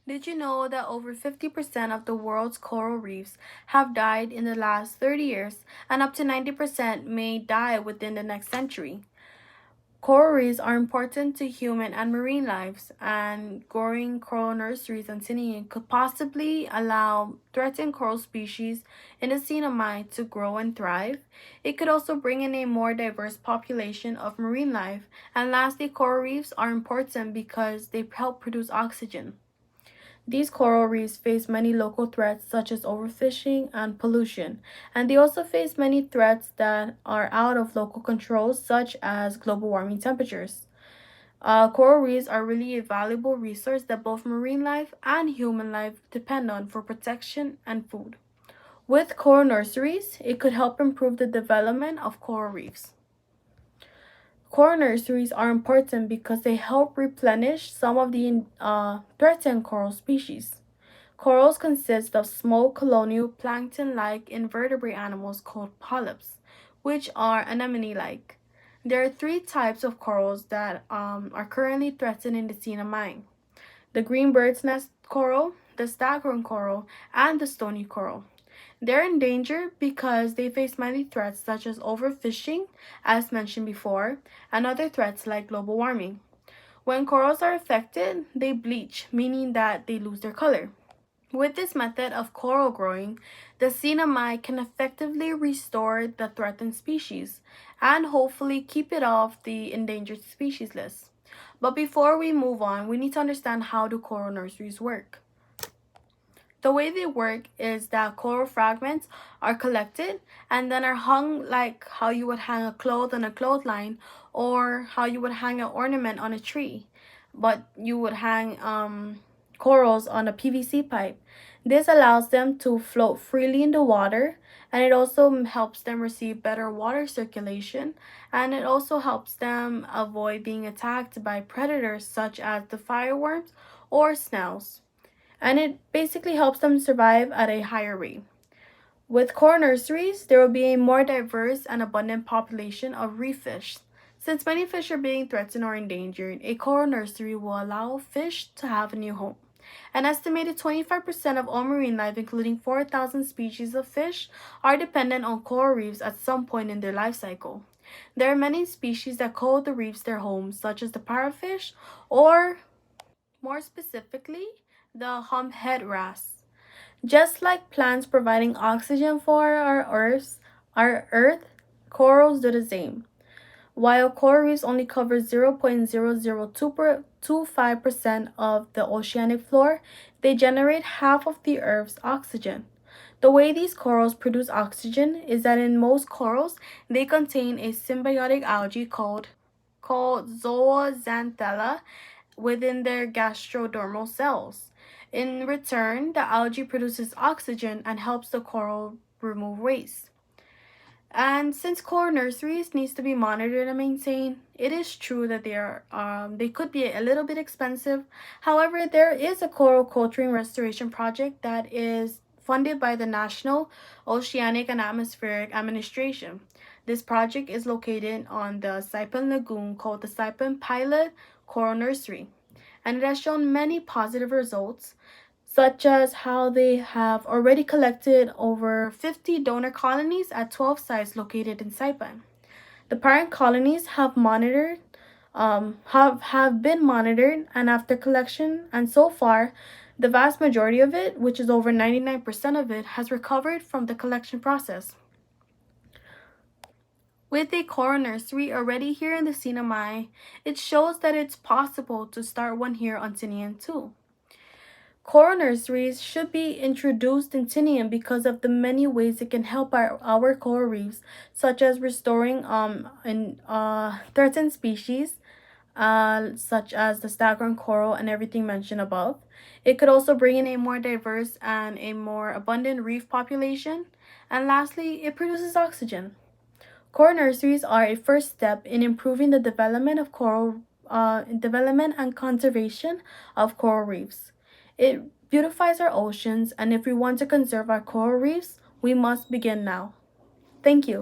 Did you know that over 50% of the world's coral reefs have died in the last 30 years, and up to 90% may die within the next century? Coral reefs are important to human and marine lives, and growing coral nurseries and Tinian could possibly allow threatened coral species in the Sinamai to grow and thrive. It could also bring in a more diverse population of marine life. And lastly, coral reefs are important because they help produce oxygen. These coral reefs face many local threats such as overfishing and pollution, and they also face many threats that are out of local control such as global warming temperatures. Coral reefs are really a valuable resource that both marine life and human life depend on for protection and food. With coral nurseries, it could help improve the development of coral reefs. Coral nurseries are important because they help replenish some of the threatened coral species. Corals consist of small colonial plankton-like invertebrate animals called polyps, which are anemone-like. There are three types of corals that are currently threatened in the Sina mine: the green bird's nest coral, the staghorn coral, and the stony coral. They're in danger because they face many threats such as overfishing, as mentioned before, and other threats like global warming. When corals are affected, they bleach, meaning that they lose their color. With this method of coral growing, the Sinamai can effectively restore the threatened species and hopefully keep it off the endangered species list. But before we move on, we need to understand how do coral nurseries work. The way they work is that coral fragments are collected and then are hung like how you would hang a cloth on a clothesline or how you would hang an ornament on a tree. But you would hang corals on a PVC pipe. This allows them to float freely in the water, and it also helps them receive better water circulation, and it also helps them avoid being attacked by predators such as the fireworms or snails, and it basically helps them survive at a higher rate. With coral nurseries, there will be a more diverse and abundant population of reef fish. Since many fish are being threatened or endangered, a coral nursery will allow fish to have a new home. An estimated 25% of all marine life, including 4,000 species of fish, are dependent on coral reefs at some point in their life cycle. There are many species that call the reefs their homes, such as the parrotfish, or more specifically, the humphead wrasse. Just like plants providing oxygen for our Earth, corals do the same. While coral reefs only cover 0.0025% of the oceanic floor, they generate half of the Earth's oxygen. The way these corals produce oxygen is that in most corals, they contain a symbiotic algae called zooxanthella within their gastrodermal cells. In return, the algae produces oxygen and helps the coral remove waste. And since coral nurseries needs to be monitored and maintained, it is true that they could be a little bit expensive. However, there is a coral culturing restoration project that is funded by the National Oceanic and Atmospheric Administration. This project is located on the Saipan Lagoon called the Saipan Pilot Coral Nursery, and it has shown many positive results, such as how they have already collected over 50 donor colonies at 12 sites located in Saipan. The parent colonies have been monitored, and after collection, and so far, the vast majority of it, which is over 99% of it, has recovered from the collection process. With a coral nursery already here in the Sinamai, it shows that it's possible to start one here on Tinian too. Coral nurseries should be introduced in Tinian because of the many ways it can help our coral reefs, such as restoring threatened species, such as the staghorn coral and everything mentioned above. It could also bring in a more diverse and a more abundant reef population. And lastly, it produces oxygen. Coral nurseries are a first step in improving the development and conservation of coral reefs. It beautifies our oceans, and if we want to conserve our coral reefs, we must begin now. Thank you.